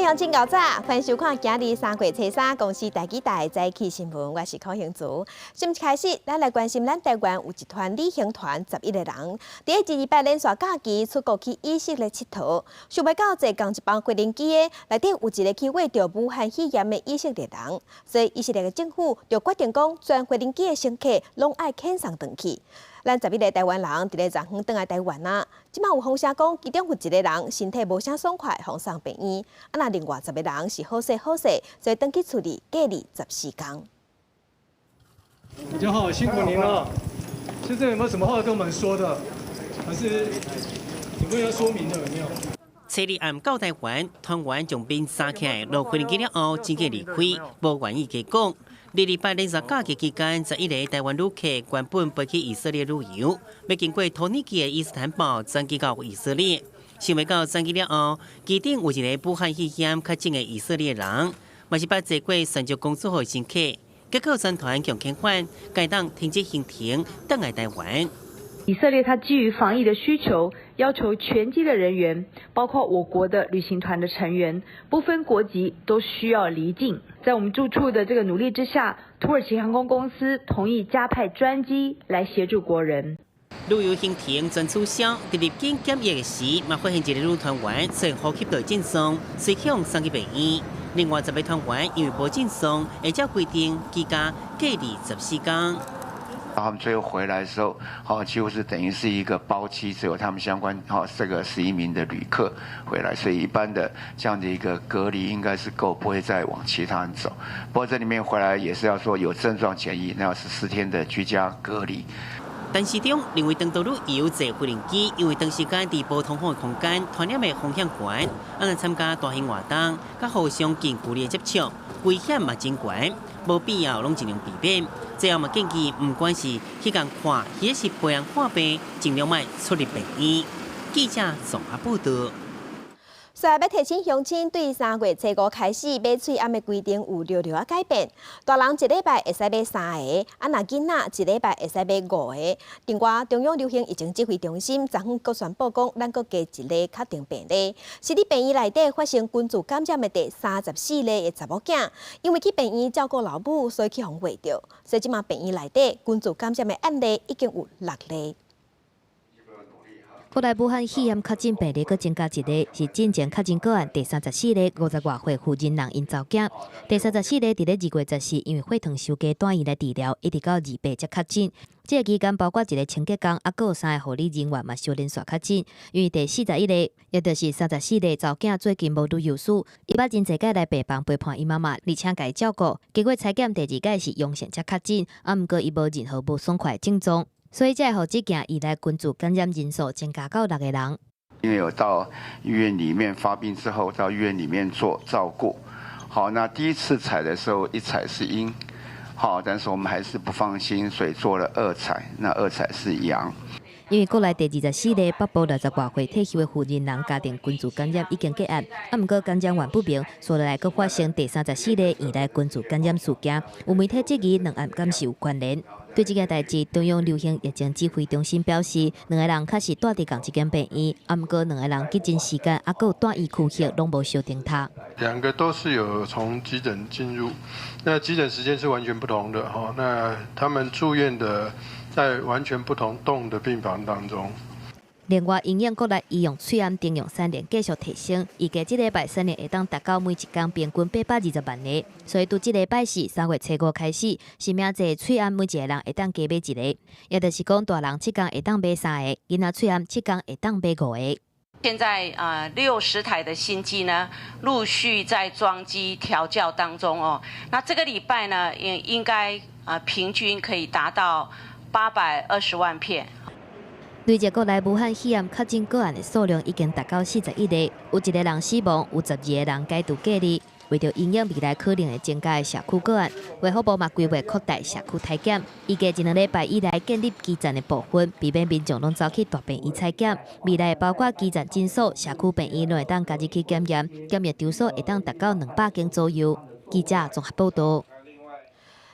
乡亲高早，欢迎收看今日3月初3公司台记台早起新闻，我是柯兴竹。新开始，咱来关心咱台湾有一团旅行团11个人，伫个1、2连续假期出国去以色列佚佗，想袂到坐同一班飞行机的内底有一个去为着武汉肺炎的以色列人，所以以色列的政府就决定讲，全飞行机的乘客拢爱遣送回去。 咱11个台湾人伫咧昨昏转来台湾啊，即马有风声讲，其中有1个人身体无啥爽快，放送病院。啊，那另外10个人是好势好势，所以登去处理隔离14天。大家好，辛苦您了。现在有没有什么话跟我们说的？还是有没有要说明的？有没有？ 车里暗到台湾，团员将兵杀起来，落飞机了后，真个离开，无愿意加讲。2、8连续假期期间，11个台湾旅客原本飞去以色列旅游，要经过土耳其的伊斯坦堡，转机到以色列。想袂到转机了后，机顶有一个武汉肺炎确诊的以色列人，嘛是捌坐过三角公主号乘客，结果全团强遣返，该当停止行程，转来台湾。 以色列它基于防疫的需求，要求全机的人员，包括我国的旅行团的成员，不分国籍都需要离境。在我们住处的这个努力之下，土耳其航空公司同意加派专机来协助国人。旅游行程全取消，伫入境检疫时，嘛发现一个女团员虽呼吸道症状，随向送去病院。另外10位团员因为无症状，而照规定居家隔离14天。 他们最后回来的时候，几乎是等于是一个包机，只有他们相关这个11名的旅客回来，所以一般的这样的一个隔离应该是够，不会再往其他人走。不过这里面回来也是要说有症状检疫，那要14天的居家隔离。 但是中认为长途旅游坐飞行机，因为长时间伫无通风的空间，传染的风险悬，咱参加大型活动，甲互相近距离接触，危险嘛真悬，无必要拢尽量避免。最后嘛建议，不管是去共看，也是陪人看病，尽量莫出入病院。记者综合报道。 所以要提醒乡亲，对3月初5开始买喙暗的规定有略略改变。大人1礼拜会使买3个，啊那囡仔1礼拜会使买5个。另外，中央流行疫情指挥中心昨昏阁宣布讲，咱阁加1个确定病例，是伫病院内底发生群组感染的第34例的查某囝，因为去病院照顾老母，所以去互怀着。所以即马病院内底群组感染的案例已经有6例。 国内武汉肺炎确诊病例，阁增加1例，是进前确诊个案第34例50多岁妇人人因查囝。第34例伫咧2月14，因为血糖收低带院来治疗，一直到28才确诊。这个期间包括1个清洁工，啊，阁有3个护理人员嘛小连续确诊。因为第41例，也就是34例查囝最近无旅游史，伊捌真侪届来病房陪伴伊妈妈，而且家照顾。结果采检第2届是阳性才确诊，啊，毋过伊无任何不爽快的症状。 所以才互这件以来群组感染人数增加到6个人。因为有到医院里面发病之后，到医院里面做照顾。好，那第1次采的时候一采是阴，好，但是我们还是不放心，所以做了2采，那2采是阳。 因为国内第24例北部60多岁退休的妇人人家庭群组感染已经结案，啊，毋过感染源不明，所以来阁发生第34例院内群组感染事件。有媒体质疑2案敢是有关联。对这件代志，中央流行疫情指挥中心表示，2个人确实住伫同一间病院，啊，毋过2个人急诊时间啊，阁有住院区域拢无相同他。2个都是有从急诊进入，那急诊时间是完全不同的哈。那他们住院的。 在完全不同栋的病房当中。另外，营养国内医用喙癌定用3年继续提升，预计这礼拜3年会当达到每1天平均820万例。所以，从这礼拜4 3月初5开始，是命这喙癌每1个人会当加买1个，也就是讲大人7天会当买3个，囡仔喙癌7天会当买5个。 现在60台的新机呢，陆续在装机调教当中哦。那这个礼拜呢，也应该平均可以达到820万片。累计国内武汉肺炎确诊个案的数量已经达到41例，有1个人死亡，有12个人解除隔离。为着影响未来可能会增加的社区个案，卫福部嘛规划扩大社区体检，预计1、2礼拜以来建立基站的部分，避免民众拢走去大病院采检。未来包括基站诊所、社区病院，拢会当家己去检验，检验场所会当达到200间左右。记者综合报道。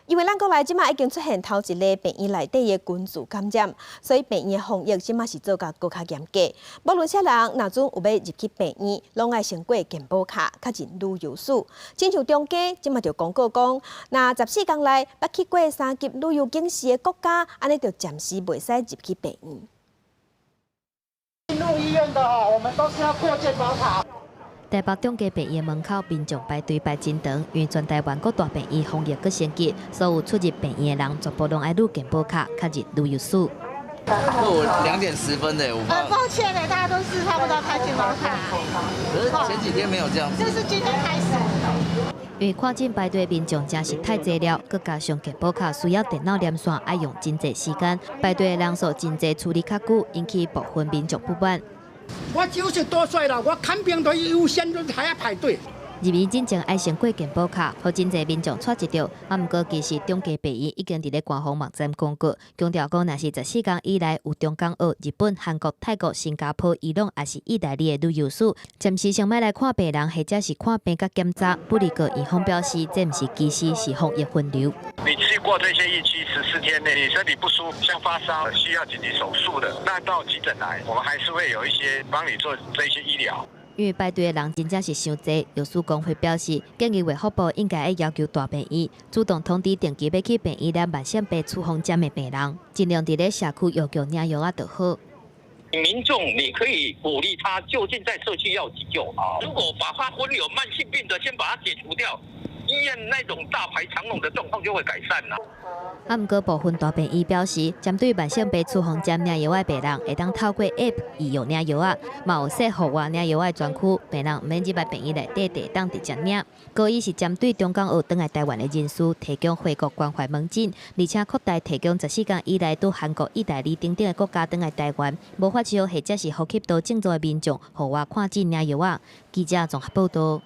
因为咱国内即马已经出现头一例病院内底的菌株感染，所以病院的防疫即马是做甲更较严格。无论啥人若准有要入去病院，拢爱先过健保卡，确认旅游史。亲像中间即马就公告讲，若14天内捌去过3级旅游警示的国家，安尼就暂时袂使入去病院。进入医院的我们都是要过健保卡。台北中街病院门口民众排队排真长，因为全台湾各大病院防疫阁升级，所有出入病院的人全部拢爱录健保卡，确认旅游史。我2点10分的，很抱歉大家都是差不多开健保卡。可是前几天没有这样子。这是今天开始。因为看诊排队民众真是太济了，佮加上健保卡需要电脑连线，爱用真济时间，排队的人数真济，处理较久，引起部分民众不满。我90多岁了，我看病都优先都还要排队。入院进前爱先过健保卡，互真济民众错一条。毋过其实中街病院已经伫咧官方网站公告，强调讲若是14天以内有中港澳、日本、韩国、泰国、新加坡、伊朗也是意大利的旅游史，暂时想要来看病人或者是看病甲检查，不离个院方表示，这毋是歧视，是防疫分流。你去过这些疫区14天内，你身体不舒服，像发烧需要紧急手术的，那到急诊来，我们还是会有一些帮你做这些医疗。因为排队的人真正是伤济，药师工会表示，建议卫福部应该要求大病院主动通知定期要去病院拿慢性病处方针的病人，尽量伫咧社区药局领药就好。民众，你可以鼓励他就近在社区要急救啊！如果把他分流慢性病的先把它解除掉，医院那种大排长龙的状况就会改善了。毋过部分大病院表示，针对慢性病处方针领药的病人，会当透过 App 易用领药啊，嘛有设户外领药的专区，病人毋免入来病院内底当直接领。高医是针对中港澳转来台湾的人士，提供回国关怀门诊，而且扩大提供14天以内到韩国、意大利等等的国家转来台湾，无发烧或者是呼吸道症状的民众，户外看诊领药啊。记者综合报道。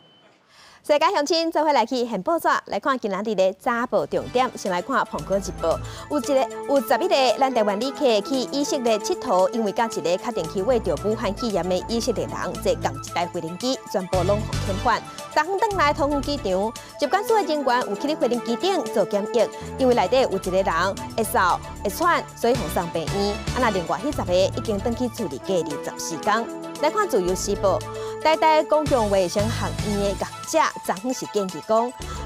世界乡亲做伙来去现报纸来看今仔日的早报重点，先来看《苹果日报》。有11个咱台湾旅客去以色列佚佗，因为甲一个确定去为着武汉肺炎的以色列人坐共一台飞行机，全部拢互遣返。昨昏转来通风机场，接管所的人员有去咧飞行机顶做检疫，因为内底有一个人会扫会喘，所以互送病院。那另外迄10个已经转去处理隔离14天。来看《自由时报》。台大公共卫生学院的学者昨昏是建议讲，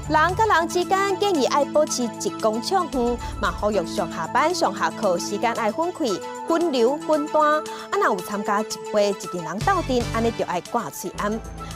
人甲人之间建议爱保持1公尺远，嘛呼吁上下班、上下课时间爱分开、分流、分段。若有参加集会，一群人斗阵，安尼就爱挂喙安。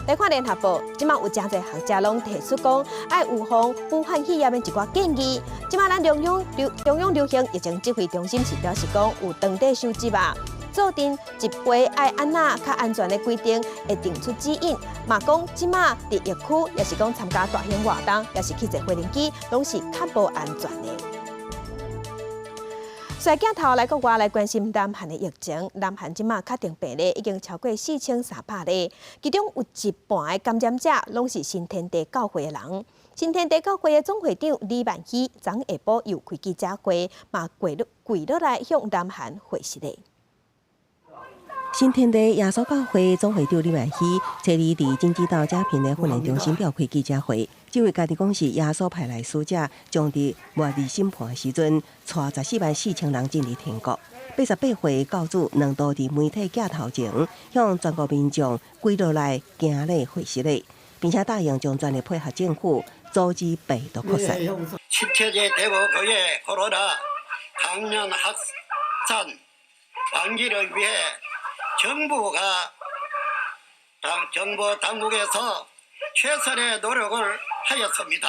来看《联合报》，即马有真侪学者拢提出讲，爱预防武汉肺炎的一寡建议。即马咱中央流行疫情指挥中心是表示讲，有当地收集啊。做定集会爱安那较安全的规定，会定出指引。嘛讲即马伫疫区，也是讲参加大型活动，也是去坐飞行机，拢是较无安全的。所以镜头来国外来关心南韩的疫情。南韩即马确定病例已经超过4300例，其中有一半的感染者拢是新天地教会的人。新天地教会的总会长李万熙昨下晡又开记者会，嘛跪落来向南韩回信的。新天地耶稣教会总会长李万熙，周二伫金鸡岛嘉平的训练中心召开记者会。这位家己讲是耶稣派来使者，将伫末日审判时阵，带144000人进入天国。88岁教主两度伫媒体镜头前，向全国民众跪落来行礼会师礼，并且答应将全力配合政府，阻止病毒扩散。17제 대북의 코로나 강년 확산 방지를 위해 정부 당국에서 최선의 노력을 하였습니다.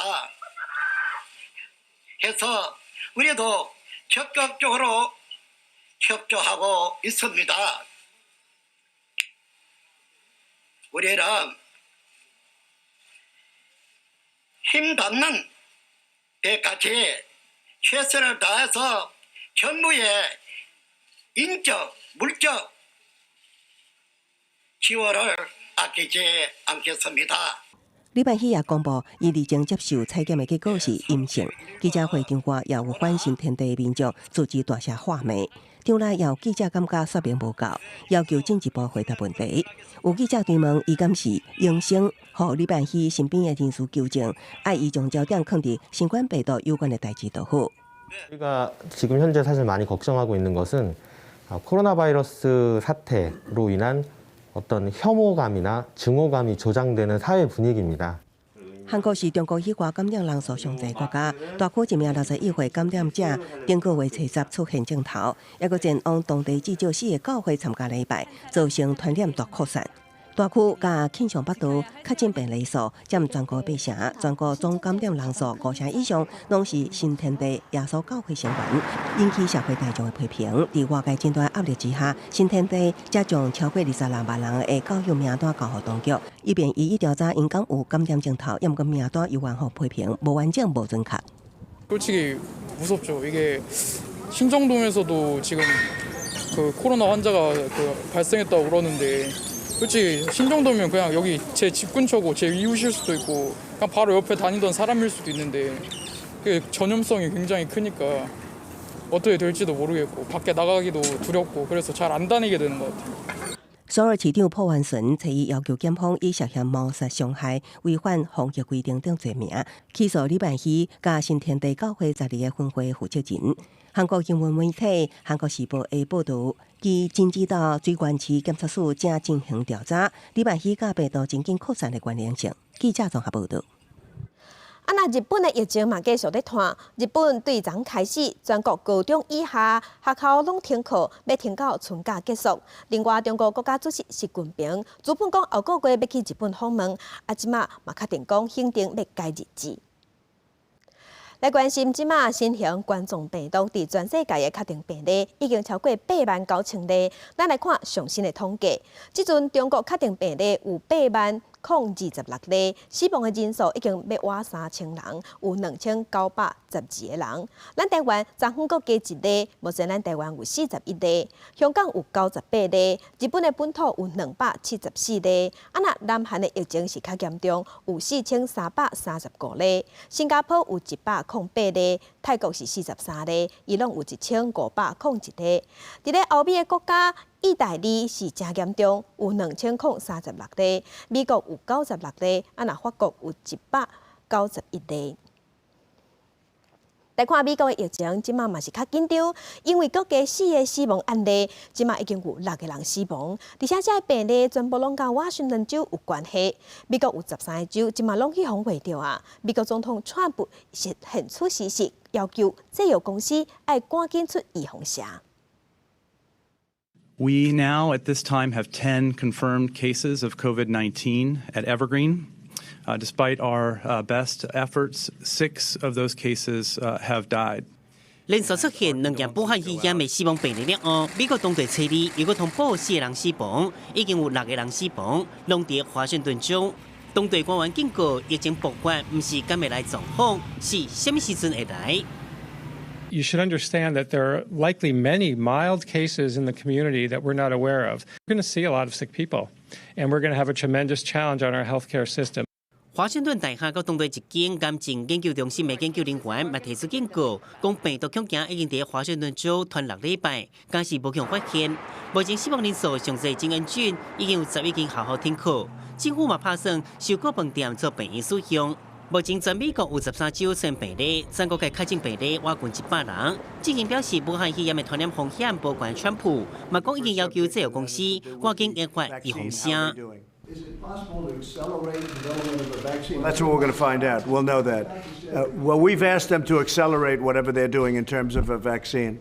해서 우리도 적극적으로 협조하고 있습니다. 우리는 힘닿는 데까지 최선을 다해서 정부의 인적, 물적 지원을 아끼지 않겠습니다. 礼拜一也公布，伊已经接受采检的结果是阴性。记者会场外也有反新天地的民众组织大声画骂，场内也有记者感觉说明无够，要求进一步回答问题。有记者追问伊敢是阴性，互礼拜一身边的人士纠正，爱伊将焦点放伫新冠病毒有关的代志就好。 우리가 지금 현재 사실 많이 걱정하고 있는 것은 코로나 바이러스 사태로 인한 어떤 혐오감이나 증오감이 조장되는 사회 분위기입니다. 韩国是中国迄外感染人数上侪国家，大区一名61岁感染者，顶个月初10出现症头，也佮前往当地至少4个教会参加礼拜，造成传染大扩散。 大区甲庆尚北道确诊病例数占全国8成，全国总感染人数5成以上，拢是新天地耶稣教会成员，引起社会大众的批评。伫外界极大压力之下，新天地才将超过26万人的教育名单交予当局，以便一一调查因敢有感染症头，也毋过名单有完后批评无完整、无准确。 솔직히 무섭죠. 이게 신정동에서도 지금 그 코로나 환자가 발생했다고 그러는데. 솔직히 신정도면 그냥 여기 제 집 근처고 제 이웃일 수도 있고 그냥 바로 옆에 다니던 사람일 수도 있는데 그 전염성이 굉장히 크니까 어떻게 될지도 모르겠고 밖에 나가기도 두렵고 그래서 잘 안 다니게 되는 것 같아요. 首尔市长朴元淳提议要求检方以涉嫌谋杀伤害、违反防疫规定等罪名起诉礼拜一甲新天地教会12个分会负责人。韩国新闻媒体《韩国时报》的报道，其经指导水源市检察署正进行调查，礼拜一甲病毒真紧扩散的关联性。记者综合报道。 那日本的疫情嘛继续在拖，日本对昨开始全国高中以下学校拢停课，要停到春假结束。另外，中国国家主席习近平资本讲后个月要去日本访问，即马嘛确定讲行程要改日子。 来关心即马新型冠状病毒伫全世界的确定病例已经超过89000例。咱来看上新的统计，即阵中国确定病例有80026例，死亡的人数已经要挖3000人，有2912个人。咱台湾昨昏阁加一例，目前咱台湾有41例，香港有98例，日本的本土有274例。那南韩的疫情是较严重，有4335例，新加坡有108例，泰国是43例，伊朗有1501例。伫咧欧美的国家，意大利是真严重，有2036例，美国有96例，法国有191例。 来看美国的疫情，即马嘛是较紧张，因为国家4个死亡案例，即马已经有6个人死亡，而且这病例全部拢甲华盛顿州有关系。美国有13个州，即马拢去封卫着啊。美国总统川普是现出事实，要求制药公司要赶紧出预防针。 We now, at this time, have 10 confirmed cases of COVID-19 at Evergreen. Despite our best efforts, 6 of those cases have died. 连续出现2件武汉肺炎的死亡病例了后，美国当地测试又搁通报4个人死亡，已经有6个人死亡，拢伫华盛顿州。当地官员警告，疫情爆发不是今日来状况，是什么时阵会来？ You should understand that there are likely many mild cases in the community that we're not aware of. We're going to see a lot of sick people, and we're going to have a tremendous challenge on our healthcare system. 华盛顿大学到当地一间癌症研究中心的研究人员嘛提出警告，讲病毒恐惊已经伫华盛顿州传6礼拜，但是无强发现。目前死亡人数上侪真安全，已经有11间学校停课。政府嘛打算收购饭店做病院使用。目前全美国有13州出现病例，全国嘅确诊病例约近100人。之前表示武汉肺炎嘅传染风险无关川普，嘛讲已经要求制药公司赶紧研发预防针。 Is it possible to accelerate the development of a vaccine? That's what we're going to find out. We'll know that. Well, we've asked them to accelerate whatever they're doing in terms of a vaccine.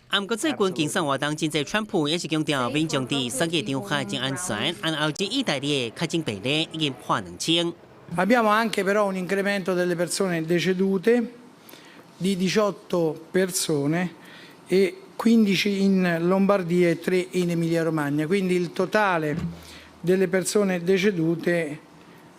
不过最近竞选活动，真济川普也是强调民众伫3个场合真安全。然后至意大利的确诊病例已經破2000。 Abbiamo anche però un incremento delle persone decedute di 18 persone e 15 in Lombardia e 3 in Emilia-Romagna. Quindi il totale delle persone decedute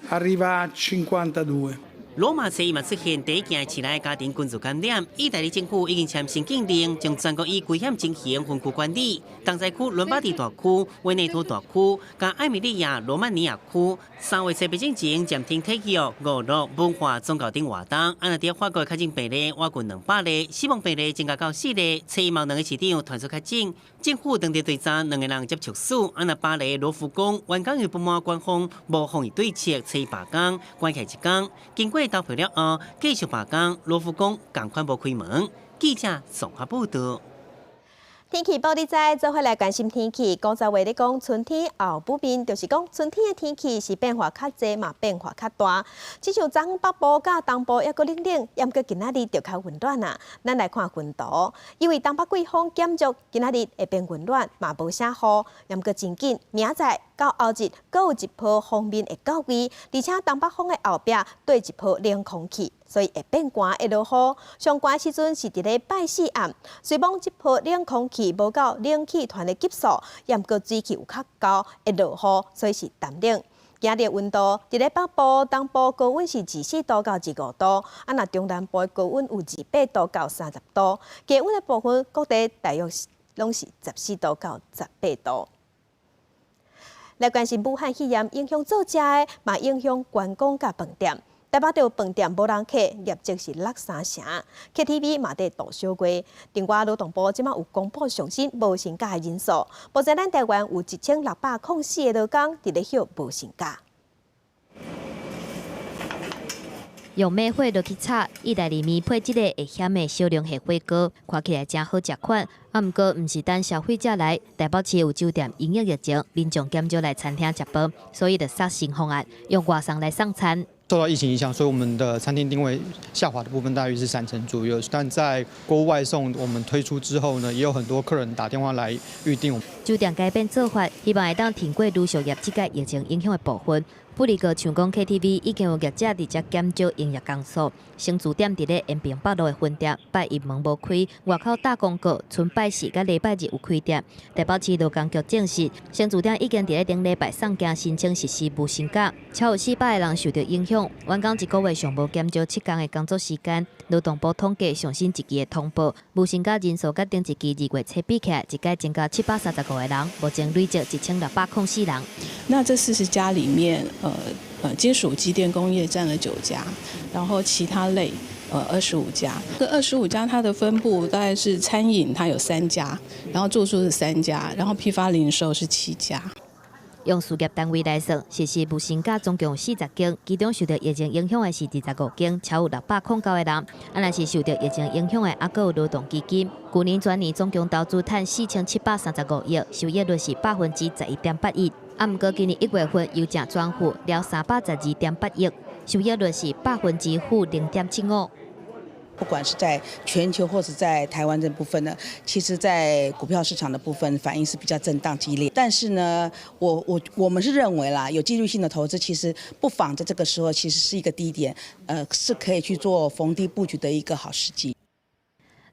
arriva a 52. 罗马市嘛出现第一件起来家庭群组感染，意大利政府已经签新禁令，将全国以危险情形分区管理。东西区、伦巴第大区、维内托大区、加艾米利亚罗曼尼亚区，3月7日之前暂停体育、娱乐、文化、宗教等活动。按照伫法国确诊病例挖近200例，死亡病例增加到4例。7毛2个市场传出确诊，政府当地对昨2个人接触史。按照巴黎罗浮宫员工有不满官方无防疫对策，7罢工，关起1天。经过投票了后，继续罢工，罗浮宫同款无开门。记者综合报道。天气报你知，做伙来关心天气。古早话咧讲，春天后不眠，就是讲春天的天气是变化较济嘛，变化较大。只像昨北部甲东部还阁冷冷，也毋过今仔日就较温暖啊。咱来看温度，因为东北季风减弱，今仔日会变温暖，嘛无啥雨，也毋过真紧。明仔到后日，阁有一波锋面会到位，而且东北风的后壁对一波冷空气。所以会变寒，会落雨。上寒时阵是伫咧拜四暗，虽望这波冷空气无到冷气团的级数，也毋过水汽有较高，会落雨，所以是淡冷。今日温度伫咧北部、东部高温是24度到25度，若中南部高温有28度到30度，低温的部分各地大约拢是14度到18度。来关心武汉肺炎影响做食的，嘛影响观光甲饭店。台北着饭店无人客，业绩是落3成。KTV 嘛得大小贵。另外，劳动部即马有公布上新无薪假的人数，目前咱台湾有1604个劳工伫咧休无薪假。用马火落去炒，意大利面配即个会咸的小龙虾火锅，看起来真好食款。毋过，毋是等消费者来，台北市有酒店营业疫情，民众减少来餐厅食饭，所以就杀新方案，用外送来送餐。受到疫情影响，所以我们的餐厅定位下滑的部分大约是3成左右。但在国务外送我们推出之后呢，也有很多客人打电话来预订。酒店改变做法，希望会当挺过旅宿业即个疫情影响的部分。不离个像讲 KTV 已经有业者直接减少营业工数，新住店伫咧延平北路的分店拜一门无开，外口打广告，剩拜四甲礼拜日有开店。台北市劳工局证实，新住店已经伫咧顶礼拜送件申请实施无薪假，超有400个人受到影响。员工一个月上无减少7天的工作时间。劳动部统计上新一期的通报，无薪假人数甲顶一期2月初比起来，一概增加735个人，目前累积1604人。那这40家里面，金属机电工业占了9家，然后其他类25家。这25家它的分布大概是餐饮它有3家，然后住宿是3家，然后批发零售是7家。用事业单位来算，实施无薪假总共有40间，其中受到疫情影响的是25间，超有609个人。若是受到疫情影响的，还佫有劳动基金。去年全年总共投资赚4735亿，收益率是11.8%亿。毋过今年1月份邮政转户了312.8亿，收益率是-0.75%。不管是在全球或者在台湾这部分呢，其实在股票市场的部分反应是比较震荡激烈。但是呢，我们是认为啦，有纪律性的投资其实不妨在这个时候其实是一个低点，是可以去做逢低布局的一个好时机。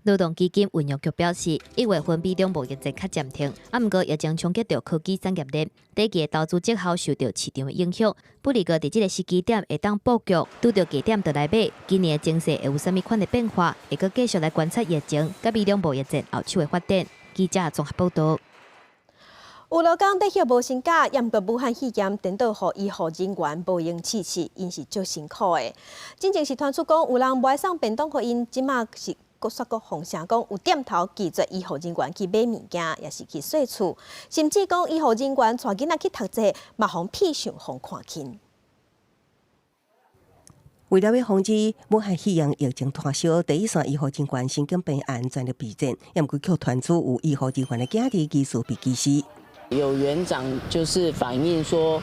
劳动基金运用局表示，1月份比中贸易节较暂停，毋过疫情冲击到科技产业链，第一季投资绩效受到市场的影响。不离个伫即个时机点会当布局，拄到低点就来买。今年的情势会有啥物款的变化？会阁继续来观察疫情，甲美中贸易节后手的发展。记者综合报道。有劳工在休无薪假，也毋过武汉肺炎颠倒互医护人员无用试试，因是足辛苦的。真正是传出讲有人无爱送便当互因，即马是。国说国风声讲有点头拒绝医护人员去买物件，也是去洗厝，甚至讲医护人员带囡仔去读册，嘛互翕相互看轻。为了要防止武汉肺炎疫情拖烧，第一线医护人员神经病案全力备战，也毋过却传出有医护人员的家庭疑似被歧视。有园长就是反映说，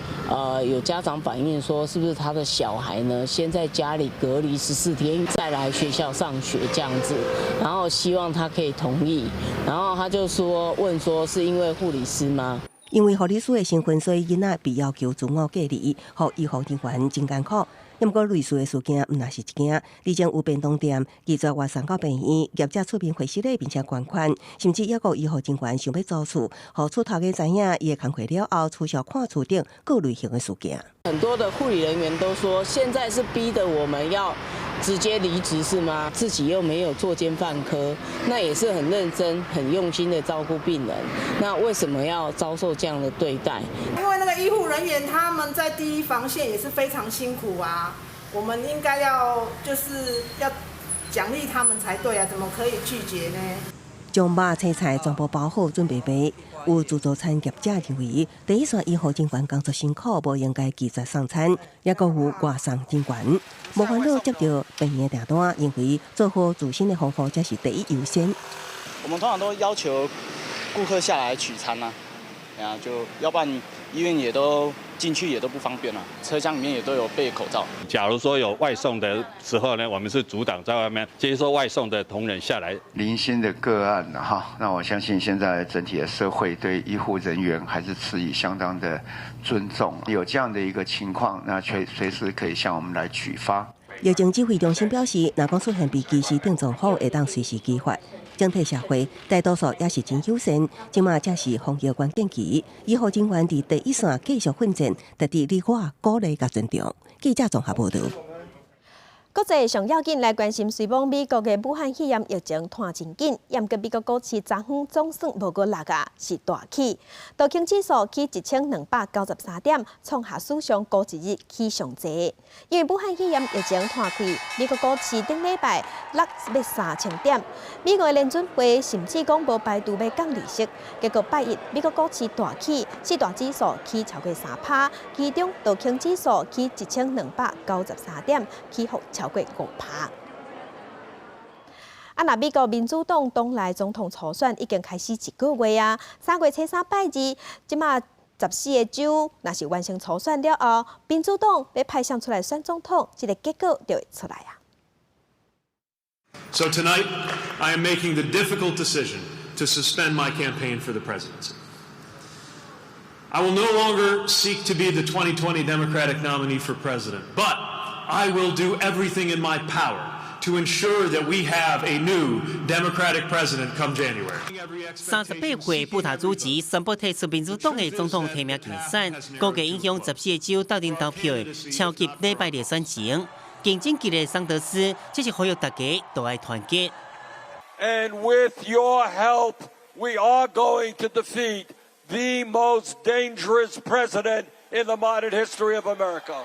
有家长反映说，是不是他的小孩呢，先在家里隔离14天，再来学校上学这样子，然后希望他可以同意，然后他就说问说是因为护理师吗？因为护理师的身份，所以囡仔被要求自我隔离，互医护人员真艰苦。不过类似的事件毋若是一件，之前有便当店拒绝外送到病院，业者出面回失礼并且捐款，甚至也有医护人员想要租厝，互厝头家知影伊的工课了后，取消看厝等各类型的事件。很多的护理人员都说，现在是逼得我们要直接离职是吗？自己又没有作奸犯科，那也是很认真、很用心的照顾病人，那为什么要遭受这样的对待？因为那个医护人员他们在第一防线也是非常辛苦啊，我们应该要奖励他们才对啊，怎么可以拒绝呢？将肉青菜全部包好准备卖。有自助餐业者认为，第一线医护人员工作辛苦，无应该拒绝送餐，也有外送人员无烦恼接到病人订单，认为做好自身的防护才是第一优先。我们通常都要求顾客下来取餐啊，就要不然医院也都进去也都不方便了，车厢里面也都有备口罩。假如说有外送的时候呢，我们是阻挡在外面接收外送的同仁下来。零星的个案哈，那我相信现在整体的社会对医护人员还是持以相当的尊重。有这样的一个情况，那随时可以向我们来举发。药政指挥中心表示，若讲出现被歧视等状况，会当随时激发。整体社会大多数也是真友善，即马才是防疫关键期，医护人员伫第一线继续奋战，值得你我鼓励甲尊重。记者综合报道。国际上要紧来关心，虽望美国的武汉肺炎疫情拖真紧，不过美国股市昨昏总算无过落啊，是大起。道琼指数起1293点，创下史上高一日起上济。因为武汉肺炎疫情拖开，美国股市顶礼拜落要3000点。美国的联准会甚至讲无排除要降利息，结果拜一美国股市大起，四大指数起超过3%，其中道琼指数起1293点，起幅超过5%。那美国民主党党内总统初选已经开始1个月啊，3月初3拜二，即马14个州若是完成初选了后，民主党要派上出来选总统，这个结果就会出来啊。So tonight, I am making the difficult decision to suspend my campaign for the presidency. I will no longer seek to be the 2020 Democratic nominee for president, but I will do everything in my power to ensure that we have a new Democratic president come January. 38岁布塔主席宣布退出民主党的总统提名竞选，估计影响14个州斗阵投票的超级礼拜日选情。竞争激烈的桑德斯，这是呼吁大家都爱团结。And with your help, we are going to defeat the most dangerous president in the modern history of America.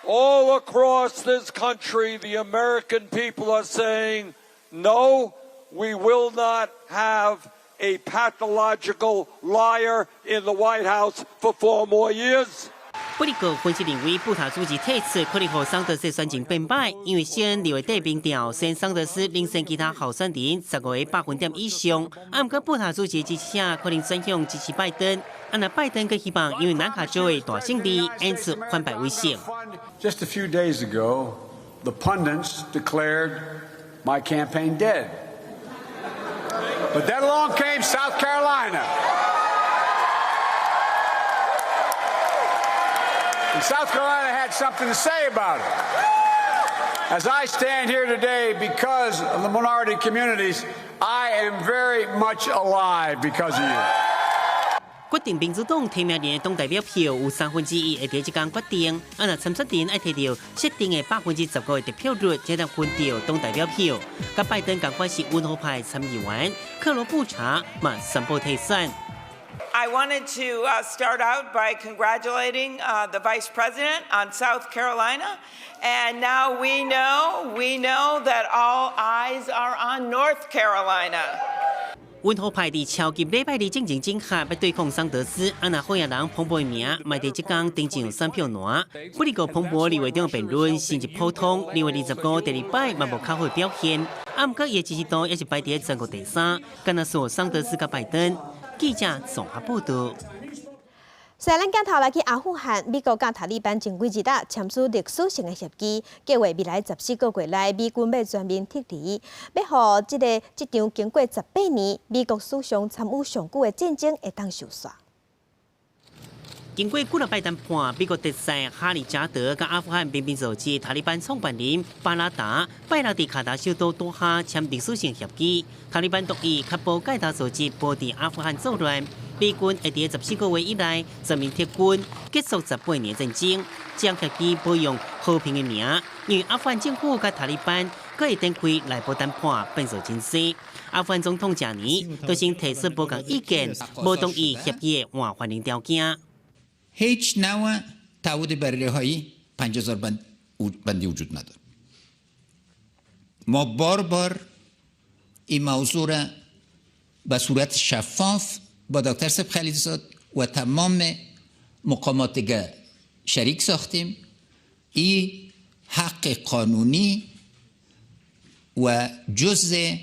All across this country, the American people are saying, no, we will not have a pathological liar in the White House for 4 more years. 不过，分析认为，布塔主席退出可能让桑德斯选情变败，因为先2月底民调，先桑德斯领先其他候选人15个百分点以上。不过，布塔主席支持者可能转向支持拜登。那拜登更希望因为南卡州的大胜利，因此反败为胜。Just a few days ago, the pundits declared my campaign dead. But then along came South Carolina. And South Carolina had something to say about it. As I stand here today, because of the minority communities, I am very much alive because of you. 决定民主党提名人的党代表票有1/3会在这天决定。那参选人要摕到设定的15%的得票率，才能分到党代表票。甲拜登同款是温和派参议员克罗布查嘛宣布退选。I wanted to start out by congratulating the Vice President on South Carolina, and now we know that all eyes are on North Carolina. 温和派伫超级礼拜日进行整合，要对抗桑德斯。那候选人彭博的名，卖伫即天登上选票栏。不过彭博2月中的辩论成绩普通，2月25第2摆嘛无较好的表现。不过伊的支持度也是排伫全国第3，敢若说桑德斯甲拜登。记者综合报道。咱镜头来去阿富汗，美国甲塔利班前几日签署历史性的协议，计划未来14个月内，美军要全面撤离，要互这场经过18年美国史上参与上久的战争会当收煞。经过几礼拜谈判，美国特使哈利加德甲阿富汗民兵组织塔利班创办人巴拉达拜六伫卡达首都多哈签历史性协议，塔利班同意确保盖达组织无伫阿富汗作乱。美军会伫14个月以内全面撤军，结束18年战争，将协议保用和平的名，因为阿富汗政府甲塔利班各会展开内部谈判，变数真多。阿富汗总统加尼都先提出无共意见，无同意协议的换换零条件。هیچ نوع تعهد بررهایی 50,000 بندی وجود نداره. ما بار این موضوع را به صورت شفاف با دکتر سب خلیلزاد و تمام مقامات دیگر شریک ساختیم. این حق قانونی و جزء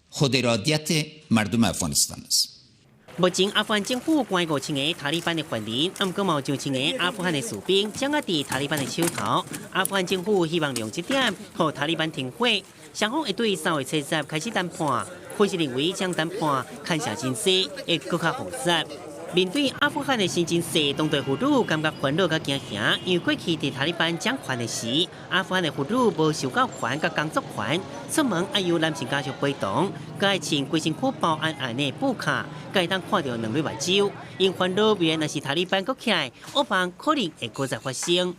خود ارادیت مردم افغانستان است. 目前阿富汗政府关5000个塔利班的犯人，暗过毛1000个阿富汗的士兵掌握伫塔利班的手头。阿富汗政府希望利用这点，让塔利班停火。双方会对3月70开始谈判，分析认为将谈判看成真势会更加复杂。面对阿富汗的新情势，当地妇女感觉烦恼甲惊吓，因为过去伫塔利班掌权的时，阿富汗的妇女无受到权甲工作权，出门要由男性家属陪同，甲爱穿规身躯保安安的布卡，甲会当看到两对目睭。因烦恼未来若是塔利班崛起来，恶帮可能会搁再发生。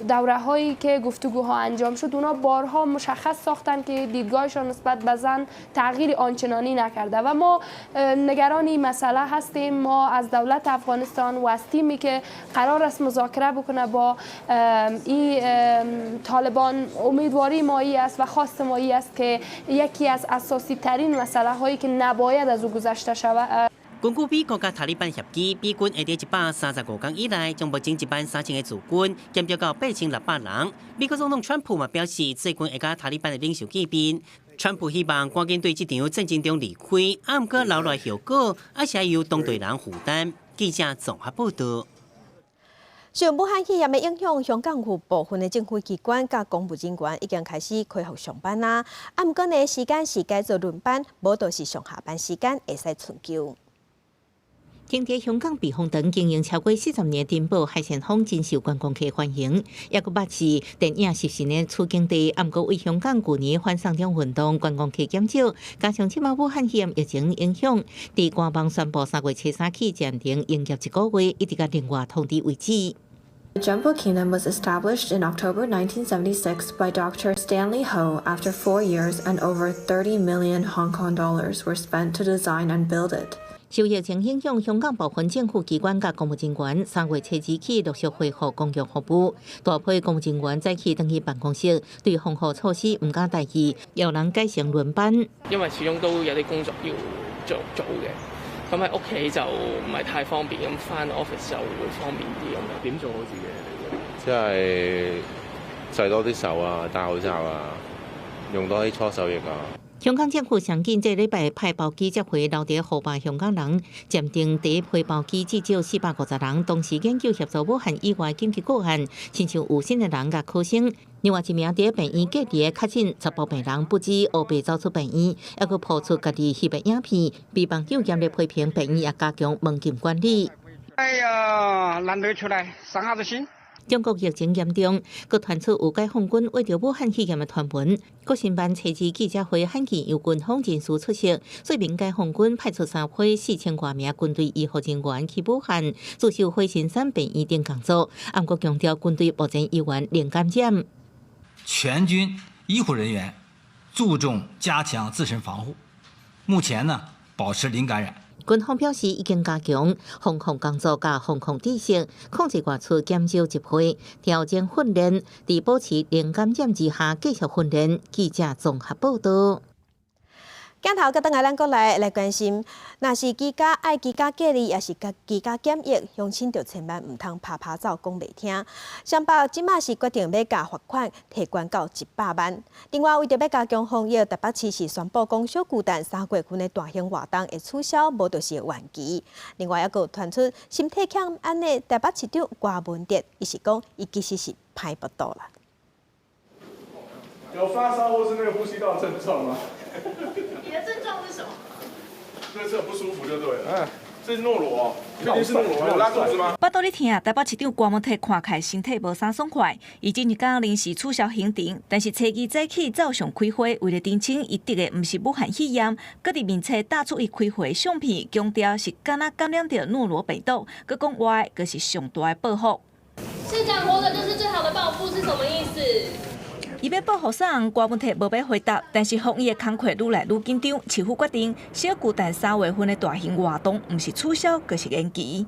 دوره‌هایی که گفتگوها انجام شد اونا بارها مشخص ساختن که دیدگاهشان نسبت به زن تغییر آنچنانی نکرده و ما نگران این مسئله هستیم. ما از دولت افغانستان و از تیمی که قرار است مذاکره بکنه با این طالبان امیدواری مایی است و خواست مایی است که یکی از اساسی ترین مسئله هایی که نباید از او گذشته شود. 根据美国甲塔利班协议，美军会伫135天以内，将目前13000个驻军减少到8600人。美国总统川普嘛表示，最近会甲塔利班的领袖见面。川普希望赶紧对这场战争中离开，啊，毋过留来后果，还是要由当地人负担。记者综合报道。 受武汉肺炎的影响，香港有部分的政府机关甲公务人员已经开始恢复上班啦。啊，毋过呢，时间是改做轮班，无就是上下班时间会使春秋。 经在香港避风塘经营超过40年的珍宝海鲜坊真受观光客欢迎，也佫捌是电影实行的处境地，啊，毋过为香港去年反送中运动观光客减少，加上即马武汉肺炎疫情影响，伫官方宣布3月73起暂停营业1个月，一直到另外通知为止。 The Jumbo Kingdom was established in October 1976 by Dr. Stanley Ho after 4 years and over 30 million Hong Kong dollars were spent to design and build it. 受疫情影响，香港部分政府机关甲公务人员3月7日起陆续恢复公共服务。大批公务人员早起返去办公室，对防护措施唔敢大意，有人改成輪班。因為始終都有啲工作要做嘅，咁喺屋企就唔係太方便，咁翻 office 就會方便啲咁樣。點做好自己？即係洗多啲手啊，戴口罩啊，用多啲搓手液啊。 香港政府上緊這禮拜派包機接回留伫河壩香港人，暫定第一批包機至少450人，同時研究協助武漢以外緊急個案，親像有新的人甲考生。另外一名伫病院隔離的確診查甫病人，不知黑白走出病院，還佫拋出家己翕的影片，被網友嚴厲批評病院也加強門禁管理。哎呀，難得出來，傷下子心。 中國疫情嚴重，佮傳出有解放軍為着武漢肺炎的傳聞。國新辦設置記者會，罕見由軍方人士出席，說明解放軍派出3批4000多名軍隊醫護人員去武漢，駐守火神山病院等工作。暗國強調，軍隊目前醫院零感染。全軍醫護人員注重加強自身防護，目前呢保持零感染。 軍方表示已經加強防控工作甲防控知識，控制外出減少集會，調整訓練，在保持零感染之下繼續訓練。記者綜合報道。镜头搁等下咱国来关心，若是居家爱居家隔离，也是居家检疫，乡亲就千万唔通拍拍走讲袂听。双北即马是决定要加罚款，提悬到100万。另外，为着要加强防疫，台北市是宣布讲小巨蛋3月份的大型活动会取消，无就是会延期。另外，还佫传出身体欠安的台北市长郭文哲，伊是讲伊其实是歹不到啦。有发烧或是那个呼吸道症状吗？你的症状是什么？就是很不舒服就对了。这是诺罗哦，确定是诺罗吗？有拉肚子吗？巴肚咧疼，台北市长郭文哲看起来身体无啥爽快，伊今日刚临时取消行程，但是初二早起照常开会，为了澄清伊得的毋是武汉肺炎，佮伫面册打出伊开会的相片，强调是敢若感染着诺罗病毒，佮讲话佫是上大的报复。市长活着就是最好的报复是什么意思？伊要报复啥人？郭文哲无要回答，但是防疫的工作愈来愈紧张。市府决定，小巨蛋3月份的大型活动，毋是取消，就是延期。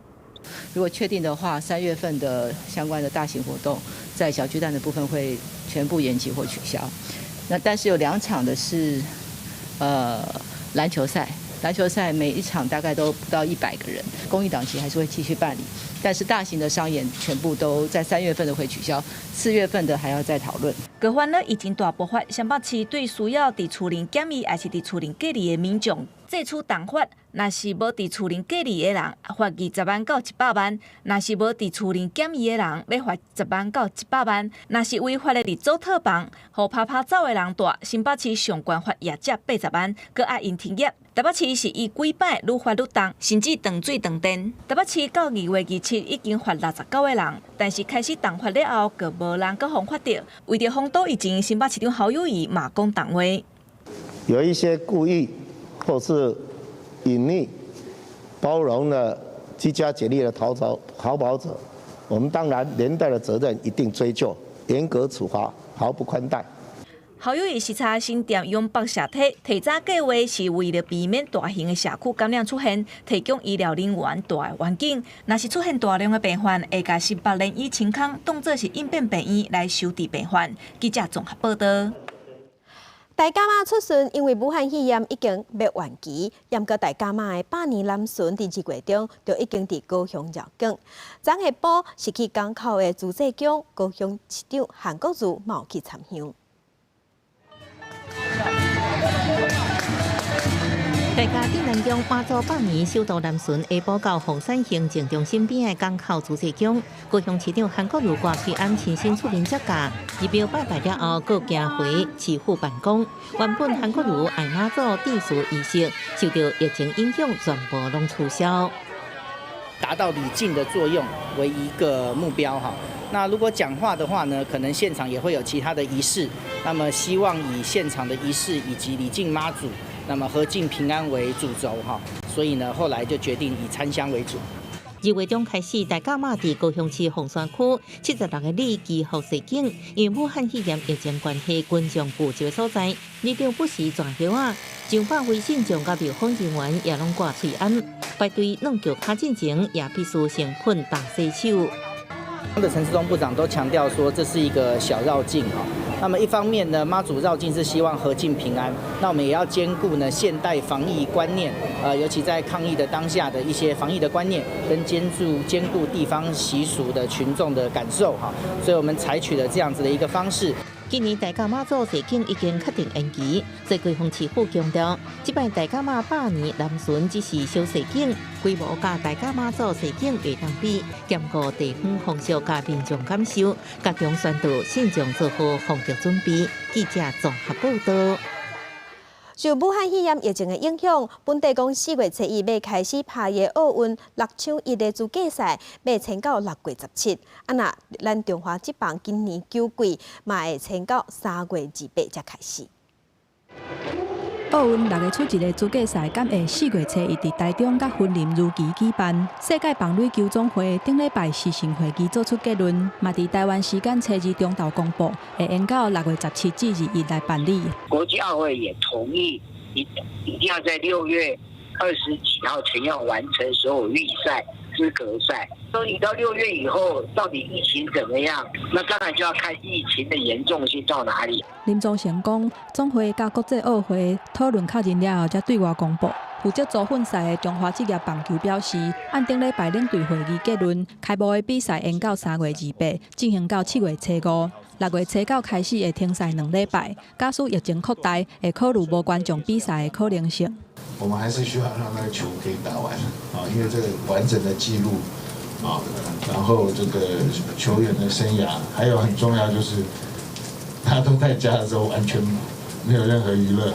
如果确定的话，3月份的相关的大型活动，在小巨蛋的部分会全部延期或取消。那但是有2场的是篮球赛。篮球赛每一场大概都不到100个人，公益档期还是会继续办理，但是大型的商演全部都在3月份的会取消，4月份的还要再讨论。各烦恼疫情大爆发，双北市对需要伫厝内检疫还是伫厝内隔离的民众，祭出重罚。若是无伫厝内隔离的人，罚20万到100万；若是无伫厝内检疫的人，要罚10万到100万；若是违法的伫租套房，互拍拍走的人大，新北市上悬罚业者80万，佮押因停业。台北市是以几摆愈罚愈重，甚至断水断电。台北市到2月27已经罚69个人，但是开始重罚了后，佮无人佮防罚到。为着防堵疫情，新北市长侯友宜嘛讲重话。有一些故意或是隐匿、包容了居家检疫的逃跑者，我们当然连带的责任一定追究，严格处罚，毫不宽待。侯友宜视察新店用白沙体，提早计划是为了避免大型的社区感染出现，提供医疗人员大的环境。若是出现大量的病患，会将18年以清空当作是应变病院来收治病患。记者综合报道。大甲妈出巡，因为武汉肺炎已经要完期，严格大甲妈的百年男巡伫2月中就已经伫高雄入境。昨下晡是去港口的朱济江，高雄市长韩国瑜嘛有去参香。大家顶南江妈祖百年首度南巡，下晡到凤山行政中心边的港口朱济江，高雄市长韩国瑜挂起安亲身出面接驾，仪表拜拜了后，佫行回市府办公。原本韩国瑜爱妈祖祭祀仪式，受到疫情影响，全部拢取消。达到礼敬的作用为一个目标哈。那如果讲话的话呢，可能现场也会有其他的仪式，那么希望以现场的仪式以及礼敬妈祖，那么和敬平安为主轴哈。所以呢，后来就决定以参香为主。2月中开始，大甲妈伫高雄市凤山区76个里寄予示警，因为武汉肺炎疫情关系，群众聚集的所在，日常不时转hiệu啊。上百位信众甲庙方人员也拢挂喙安，排队弄脚卡进前，也必须先喷大洗手。的陈时中部长都强调说，这是一个小绕境哈。那么一方面呢，妈祖绕境是希望和敬平安，那我们也要兼顾呢现代防疫观念，尤其在抗疫的当下的一些防疫的观念，跟兼顾地方习俗的群众的感受哈。所以我们采取了这样子的一个方式。今年大甲妈祖示警已经确定延期，所以高雄市府强调，这摆大甲妈百年南巡只是小示警，规模甲大甲妈祖示警袂当比，兼顾地方风俗甲民众感受，加强宣导信众做好防疫准备。记者综合报道。受武汉肺炎疫情的影响，本地公4月7日要开始拍的奥运6抢1的资格赛，要撑到6月17。那咱中华职棒今年9季嘛会撑到3月28才开始。奥运6月初1的资格赛，将会4月7日伫台中甲云林如期举办。世界棒垒球总会顶礼拜视讯会议做出结论，嘛伫台湾时间7日中昼公布，会延到6月17至2日来办理。国际奥会也同意，一定要在6月20几号前要完成所有预赛、资格赛。所以到6月以后，到底疫情怎么样？那当然就要看疫情的严重性到哪里。林宗宪讲，总会甲国际奥会讨论确认了后，才对外公布。负责组混赛的中华职业棒球表示，按顶礼拜领队会议结论，开幕的比赛延到3月28，进行到7月初5。6月初9开始会停赛2礼拜，假使疫情扩大，会考虑无观众比赛的可能性。我们还是需要让那个球可以打完啊，因为这个完整的记录啊，然后这个球员的生涯，还有很重要就是他都在家的时候完全没有任何娱乐。